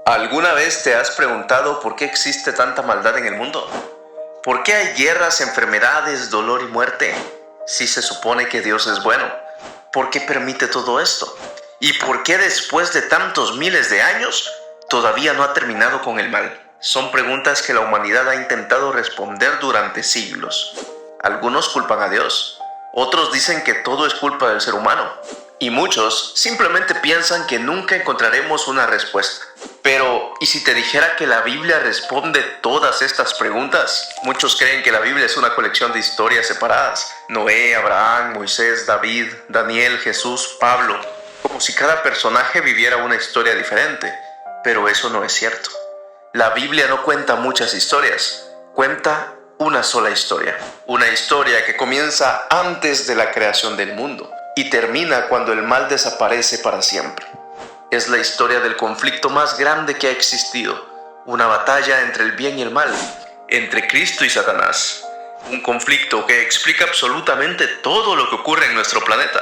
¿Alguna vez te has preguntado por qué existe tanta maldad en el mundo? ¿Por qué hay guerras, enfermedades, dolor y muerte? Si se supone que Dios es bueno, ¿por qué permite todo esto? ¿Y por qué después de tantos miles de años todavía no ha terminado con el mal? Son preguntas que la humanidad ha intentado responder durante siglos. Algunos culpan a Dios, otros dicen que todo es culpa del ser humano, y muchos simplemente piensan que nunca encontraremos una respuesta. Pero, ¿y si te dijera que la Biblia responde todas estas preguntas? Muchos creen que la Biblia es una colección de historias separadas. Noé, Abraham, Moisés, David, Daniel, Jesús, Pablo. Como si cada personaje viviera una historia diferente. Pero eso no es cierto. La Biblia no cuenta muchas historias. Cuenta una sola historia. Una historia que comienza antes de la creación del mundo y termina cuando el mal desaparece para siempre. Es la historia del conflicto más grande que ha existido, una batalla entre el bien y el mal, entre Cristo y Satanás. Un conflicto que explica absolutamente todo lo que ocurre en nuestro planeta.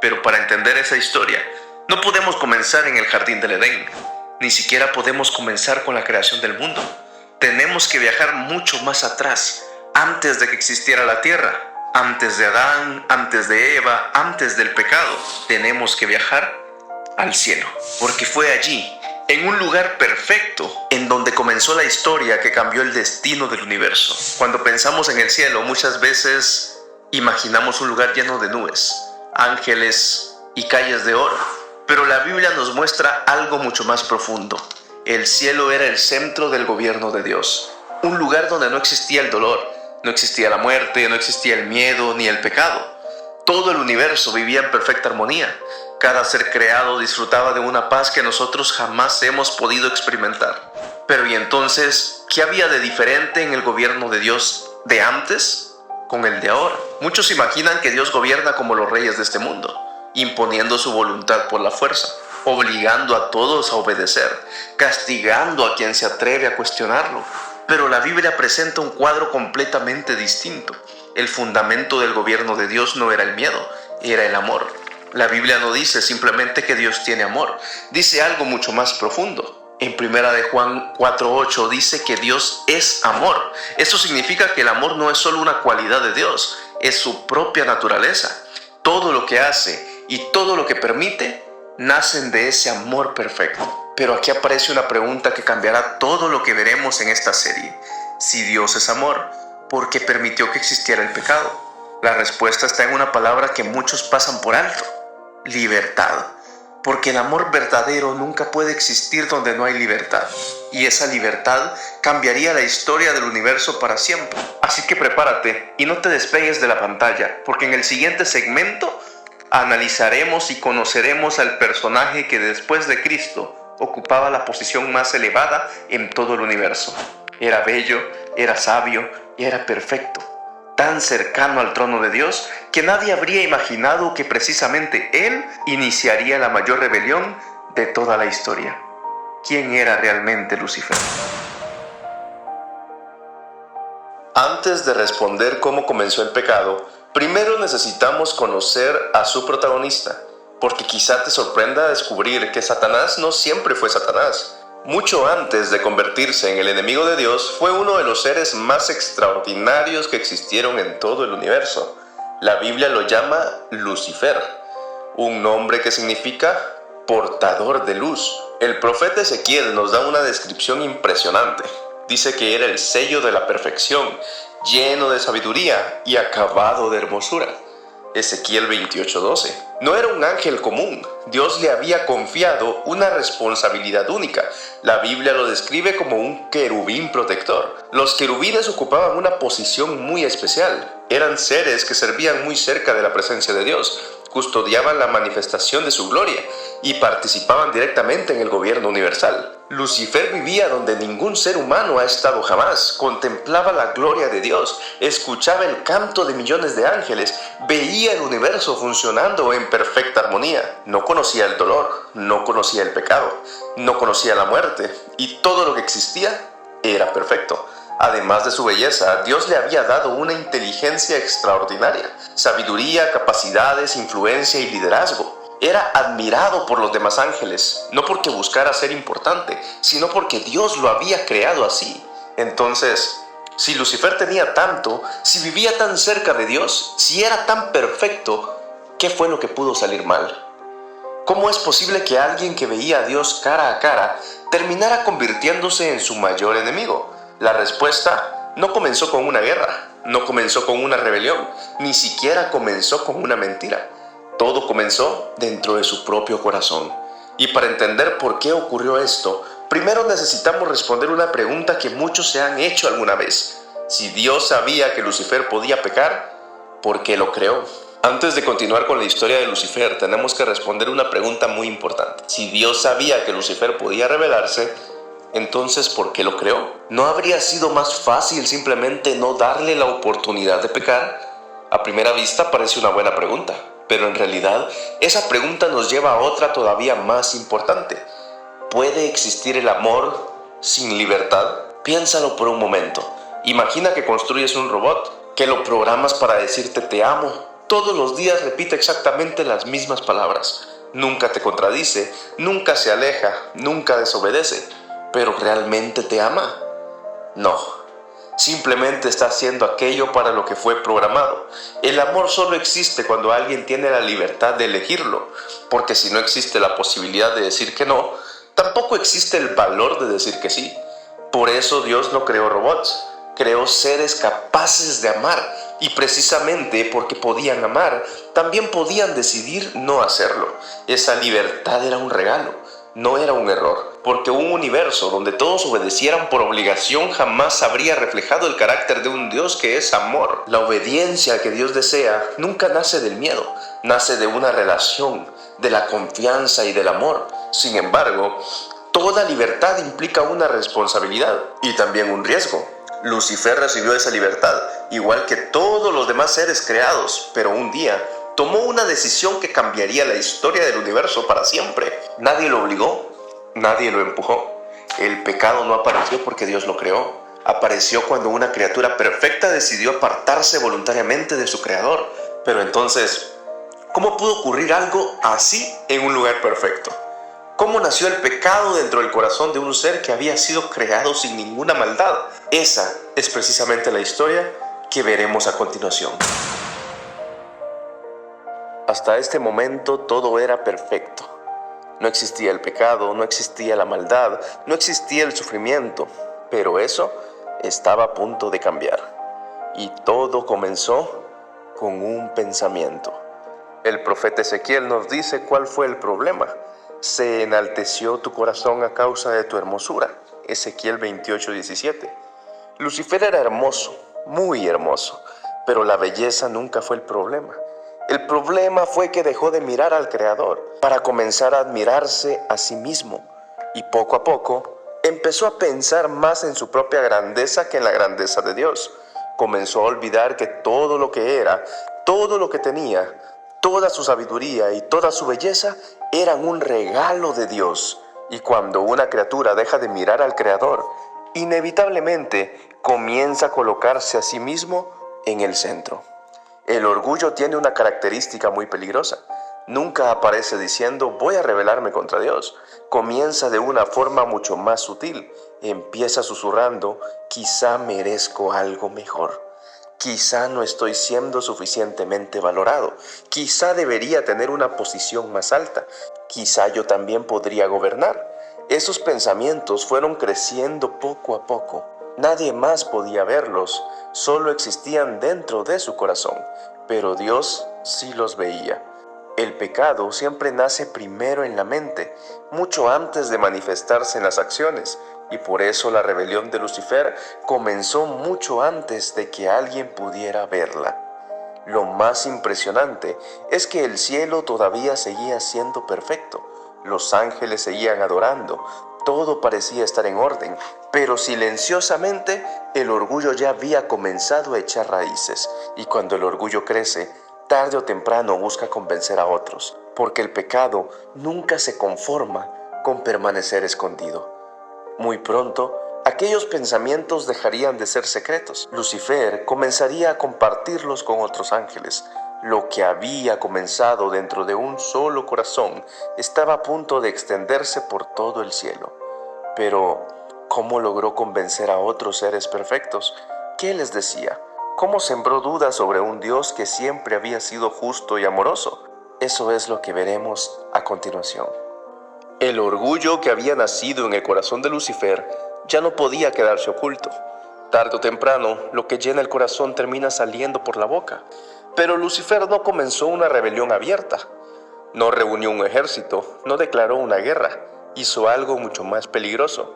Pero para entender esa historia, no podemos comenzar en el jardín del Edén, ni siquiera podemos comenzar con la creación del mundo. Tenemos que viajar mucho más atrás, antes de que existiera la tierra. Antes de Adán, antes de Eva, antes del pecado, tenemos que viajar al cielo, porque fue allí, en un lugar perfecto, en donde comenzó la historia que cambió el destino del universo. Cuando pensamos en el cielo, muchas veces imaginamos un lugar lleno de nubes, ángeles y calles de oro, pero la Biblia nos muestra algo mucho más profundo. El cielo era el centro del gobierno de Dios, un lugar donde no existía el dolor, no existía la muerte, no existía el miedo ni el pecado. Todo el universo vivía en perfecta armonía. Cada ser creado disfrutaba de una paz que nosotros jamás hemos podido experimentar. Pero ¿y entonces qué había de diferente en el gobierno de Dios de antes con el de ahora? Muchos imaginan que Dios gobierna como los reyes de este mundo, imponiendo su voluntad por la fuerza, obligando a todos a obedecer, castigando a quien se atreve a cuestionarlo. Pero la Biblia presenta un cuadro completamente distinto. El fundamento del gobierno de Dios no era el miedo, era el amor. La Biblia no dice simplemente que Dios tiene amor, dice algo mucho más profundo. En 1 de Juan 4:8 dice que Dios es amor. Eso significa que el amor no es solo una cualidad de Dios, es su propia naturaleza. Todo lo que hace y todo lo que permite nacen de ese amor perfecto. Pero aquí aparece una pregunta que cambiará todo lo que veremos en esta serie. Si Dios es amor, ¿por qué permitió que existiera el pecado? La respuesta está en una palabra que muchos pasan por alto: libertad. Porque el amor verdadero nunca puede existir donde no hay libertad. Y esa libertad cambiaría la historia del universo para siempre. Así que prepárate y no te despegues de la pantalla, porque en el siguiente segmento analizaremos y conoceremos al personaje que después de Cristo ocupaba la posición más elevada en todo el universo. Era bello, era sabio y era perfecto. Tan cercano al trono de Dios que nadie habría imaginado que precisamente Él iniciaría la mayor rebelión de toda la historia. ¿Quién era realmente Lucifer? Antes de responder cómo comenzó el pecado, primero necesitamos conocer a su protagonista, porque quizá te sorprenda descubrir que Satanás no siempre fue Satanás. Mucho antes de convertirse en el enemigo de Dios, fue uno de los seres más extraordinarios que existieron en todo el universo. La Biblia lo llama Lucifer, un nombre que significa portador de luz. El profeta Ezequiel nos da una descripción impresionante. Dice que era el sello de la perfección, lleno de sabiduría y acabado de hermosura. Ezequiel 28:12. No era un ángel común. Dios le había confiado una responsabilidad única. La Biblia lo describe como un querubín protector. Los querubines ocupaban una posición muy especial. Eran seres que servían muy cerca de la presencia de Dios, custodiaban la manifestación de su gloria y participaban directamente en el gobierno universal. Lucifer vivía donde ningún ser humano ha estado jamás, contemplaba la gloria de Dios, escuchaba el canto de millones de ángeles, veía el universo funcionando en perfecta armonía. No conocía el dolor, no conocía el pecado, no conocía la muerte, y todo lo que existía era perfecto. Además de su belleza, Dios le había dado una inteligencia extraordinaria, sabiduría, capacidades, influencia y liderazgo. Era admirado por los demás ángeles, no porque buscara ser importante, sino porque Dios lo había creado así. Entonces, si Lucifer tenía tanto, si vivía tan cerca de Dios, si era tan perfecto, ¿qué fue lo que pudo salir mal? ¿Cómo es posible que alguien que veía a Dios cara a cara terminara convirtiéndose en su mayor enemigo? La respuesta no comenzó con una guerra, no comenzó con una rebelión, ni siquiera comenzó con una mentira. Todo comenzó dentro de su propio corazón. Y para entender por qué ocurrió esto, primero necesitamos responder una pregunta que muchos se han hecho alguna vez. Si Dios sabía que Lucifer podía pecar, ¿por qué lo creó? Antes de continuar con la historia de Lucifer, tenemos que responder una pregunta muy importante. Si Dios sabía que Lucifer podía rebelarse, entonces ¿por qué lo creó? ¿No habría sido más fácil simplemente no darle la oportunidad de pecar? A primera vista parece una buena pregunta, pero en realidad esa pregunta nos lleva a otra todavía más importante. ¿Puede existir el amor sin libertad? Piénsalo por un momento. Imagina que construyes un robot, que lo programas para decirte te amo. Todos los días repite exactamente las mismas palabras. Nunca te contradice, nunca se aleja, nunca desobedece. ¿Pero realmente te ama? No. Simplemente está haciendo aquello para lo que fue programado. El amor solo existe cuando alguien tiene la libertad de elegirlo, porque si no existe la posibilidad de decir que no, tampoco existe el valor de decir que sí. Por eso Dios no creó robots, creó seres capaces de amar, y precisamente porque podían amar, también podían decidir no hacerlo. Esa libertad era un regalo, no era un error, porque un universo donde todos obedecieran por obligación jamás habría reflejado el carácter de un Dios que es amor. La obediencia que Dios desea nunca nace del miedo, nace de una relación, de la confianza y del amor. Sin embargo, toda libertad implica una responsabilidad y también un riesgo. Lucifer recibió esa libertad, igual que todos los demás seres creados, pero un día tomó una decisión que cambiaría la historia del universo para siempre. Nadie lo obligó, nadie lo empujó. El pecado no apareció porque Dios lo creó. Apareció cuando una criatura perfecta decidió apartarse voluntariamente de su creador. Pero entonces, ¿cómo pudo ocurrir algo así en un lugar perfecto? ¿Cómo nació el pecado dentro del corazón de un ser que había sido creado sin ninguna maldad? Esa es precisamente la historia que veremos a continuación. Hasta este momento todo era perfecto. No existía el pecado, no existía la maldad, no existía el sufrimiento, pero eso estaba a punto de cambiar. Y todo comenzó con un pensamiento. El profeta Ezequiel nos dice cuál fue el problema. Se enalteció tu corazón a causa de tu hermosura. Ezequiel 28:17. Lucifer era hermoso, muy hermoso, pero la belleza nunca fue el problema. El problema fue que dejó de mirar al Creador para comenzar a admirarse a sí mismo. Y poco a poco empezó a pensar más en su propia grandeza que en la grandeza de Dios. Comenzó a olvidar que todo lo que era, todo lo que tenía, toda su sabiduría y toda su belleza eran un regalo de Dios. Y cuando una criatura deja de mirar al Creador, inevitablemente comienza a colocarse a sí mismo en el centro. El orgullo tiene una característica muy peligrosa. Nunca aparece diciendo voy a rebelarme contra Dios. Comienza de una forma mucho más sutil. Empieza susurrando, quizá merezco algo mejor. Quizá no estoy siendo suficientemente valorado. Quizá debería tener una posición más alta. Quizá yo también podría gobernar. Esos pensamientos fueron creciendo poco a poco. Nadie más podía verlos, solo existían dentro de su corazón, pero Dios sí los veía. El pecado siempre nace primero en la mente, mucho antes de manifestarse en las acciones, y por eso la rebelión de Lucifer comenzó mucho antes de que alguien pudiera verla. Lo más impresionante es que el cielo todavía seguía siendo perfecto, los ángeles seguían adorando, todo parecía estar en orden, pero silenciosamente el orgullo ya había comenzado a echar raíces, y cuando el orgullo crece, tarde o temprano busca convencer a otros, porque el pecado nunca se conforma con permanecer escondido. Muy pronto, aquellos pensamientos dejarían de ser secretos. Lucifer comenzaría a compartirlos con otros ángeles. Lo que había comenzado dentro de un solo corazón estaba a punto de extenderse por todo el cielo. Pero, ¿cómo logró convencer a otros seres perfectos? ¿Qué les decía? ¿Cómo sembró dudas sobre un Dios que siempre había sido justo y amoroso? Eso es lo que veremos a continuación. El orgullo que había nacido en el corazón de Lucifer ya no podía quedarse oculto. Tarde o temprano, lo que llena el corazón termina saliendo por la boca. Pero Lucifer no comenzó una rebelión abierta. No reunió un ejército, no declaró una guerra. Hizo algo mucho más peligroso.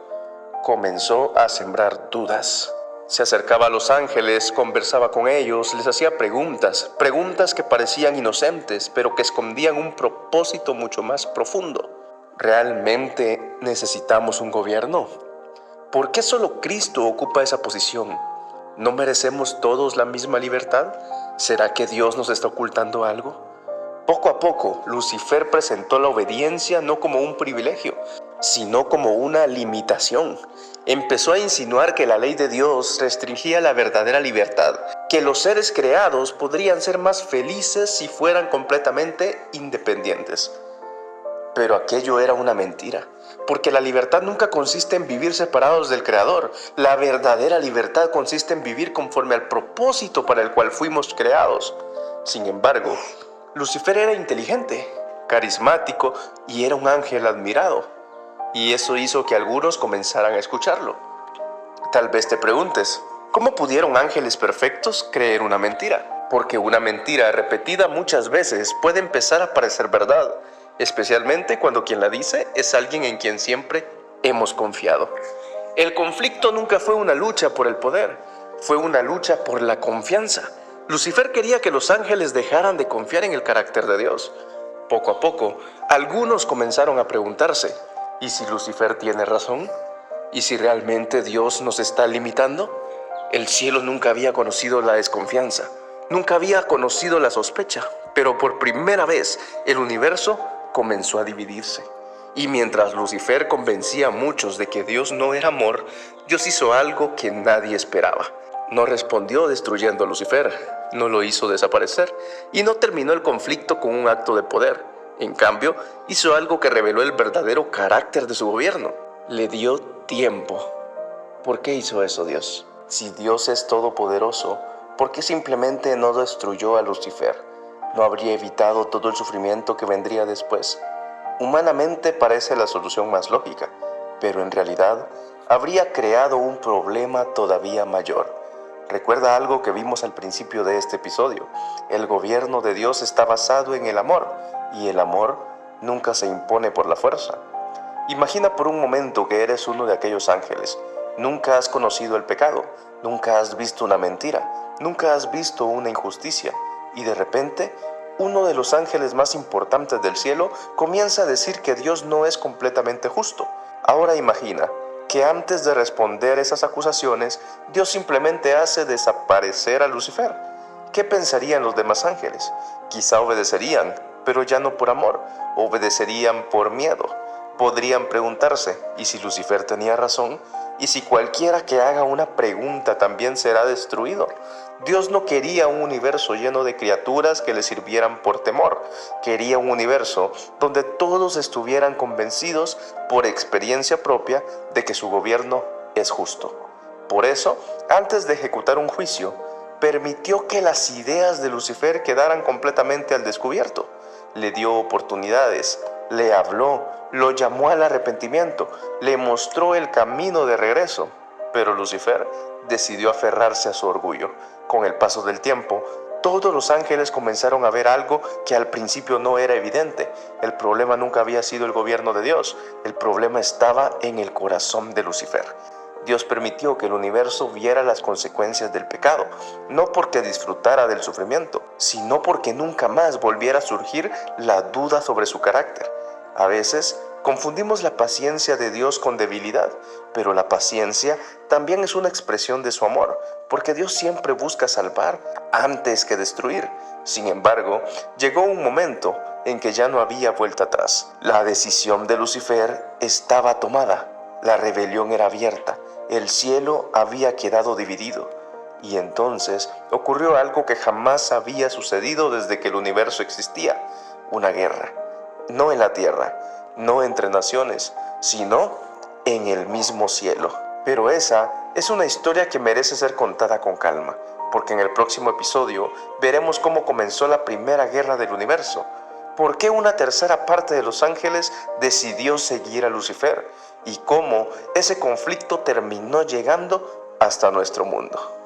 Comenzó a sembrar dudas. Se acercaba a los ángeles, conversaba con ellos, les hacía preguntas que parecían inocentes, pero que escondían un propósito mucho más profundo. ¿Realmente necesitamos un gobierno? ¿Por qué solo Cristo ocupa esa posición? ¿No merecemos todos la misma libertad? ¿Será que Dios nos está ocultando algo? Poco a poco, Lucifer presentó la obediencia no como un privilegio, sino como una limitación. Empezó a insinuar que la ley de Dios restringía la verdadera libertad, que los seres creados podrían ser más felices si fueran completamente independientes. Pero aquello era una mentira, porque la libertad nunca consiste en vivir separados del Creador. La verdadera libertad consiste en vivir conforme al propósito para el cual fuimos creados. Sin embargo, Lucifer era inteligente, carismático y era un ángel admirado. Y eso hizo que algunos comenzaran a escucharlo. Tal vez te preguntes, ¿cómo pudieron ángeles perfectos creer una mentira? Porque una mentira repetida muchas veces puede empezar a parecer verdad, especialmente cuando quien la dice es alguien en quien siempre hemos confiado. El conflicto nunca fue una lucha por el poder, fue una lucha por la confianza. Lucifer quería que los ángeles dejaran de confiar en el carácter de Dios. Poco a poco, algunos comenzaron a preguntarse, ¿y si Lucifer tiene razón? ¿Y si realmente Dios nos está limitando? El cielo nunca había conocido la desconfianza, nunca había conocido la sospecha, pero por primera vez el universo comenzó a dividirse. Y mientras Lucifer convencía a muchos de que Dios no era amor, Dios hizo algo que nadie esperaba. No respondió destruyendo a Lucifer, no lo hizo desaparecer y no terminó el conflicto con un acto de poder. En cambio, hizo algo que reveló el verdadero carácter de su gobierno. Le dio tiempo. ¿Por qué hizo eso Dios? Si Dios es todopoderoso, ¿por qué simplemente no destruyó a Lucifer? ¿No habría evitado todo el sufrimiento que vendría después? Humanamente parece la solución más lógica, pero en realidad habría creado un problema todavía mayor. Recuerda algo que vimos al principio de este episodio. El gobierno de Dios está basado en el amor, y el amor nunca se impone por la fuerza. Imagina por un momento que eres uno de aquellos ángeles. Nunca has conocido el pecado, nunca has visto una mentira, nunca has visto una injusticia, y de repente, uno de los ángeles más importantes del cielo comienza a decir que Dios no es completamente justo. Ahora imagina que antes de responder esas acusaciones, Dios simplemente hace desaparecer a Lucifer. ¿Qué pensarían los demás ángeles? Quizá obedecerían, pero ya no por amor, obedecerían por miedo. Podrían preguntarse, ¿y si Lucifer tenía razón? ¿Y si cualquiera que haga una pregunta también será destruido? Dios no quería un universo lleno de criaturas que le sirvieran por temor. Quería un universo donde todos estuvieran convencidos por experiencia propia de que su gobierno es justo. Por eso, antes de ejecutar un juicio, permitió que las ideas de Lucifer quedaran completamente al descubierto. Le dio oportunidades, le habló, lo llamó al arrepentimiento, le mostró el camino de regreso. Pero Lucifer decidió aferrarse a su orgullo. Con el paso del tiempo, todos los ángeles comenzaron a ver algo que al principio no era evidente. El problema nunca había sido el gobierno de Dios, el problema estaba en el corazón de Lucifer. Dios permitió que el universo viera las consecuencias del pecado, no porque disfrutara del sufrimiento, sino porque nunca más volviera a surgir la duda sobre su carácter. A veces confundimos la paciencia de Dios con debilidad, pero la paciencia también es una expresión de su amor, porque Dios siempre busca salvar antes que destruir. Sin embargo, llegó un momento en que ya no había vuelta atrás. La decisión de Lucifer estaba tomada, la rebelión era abierta, el cielo había quedado dividido. Y entonces ocurrió algo que jamás había sucedido desde que el universo existía: una guerra. No en la tierra, no entre naciones, sino en el mismo cielo. Pero esa es una historia que merece ser contada con calma, porque en el próximo episodio veremos cómo comenzó la primera guerra del universo, por qué una tercera parte de los ángeles decidió seguir a Lucifer y cómo ese conflicto terminó llegando hasta nuestro mundo.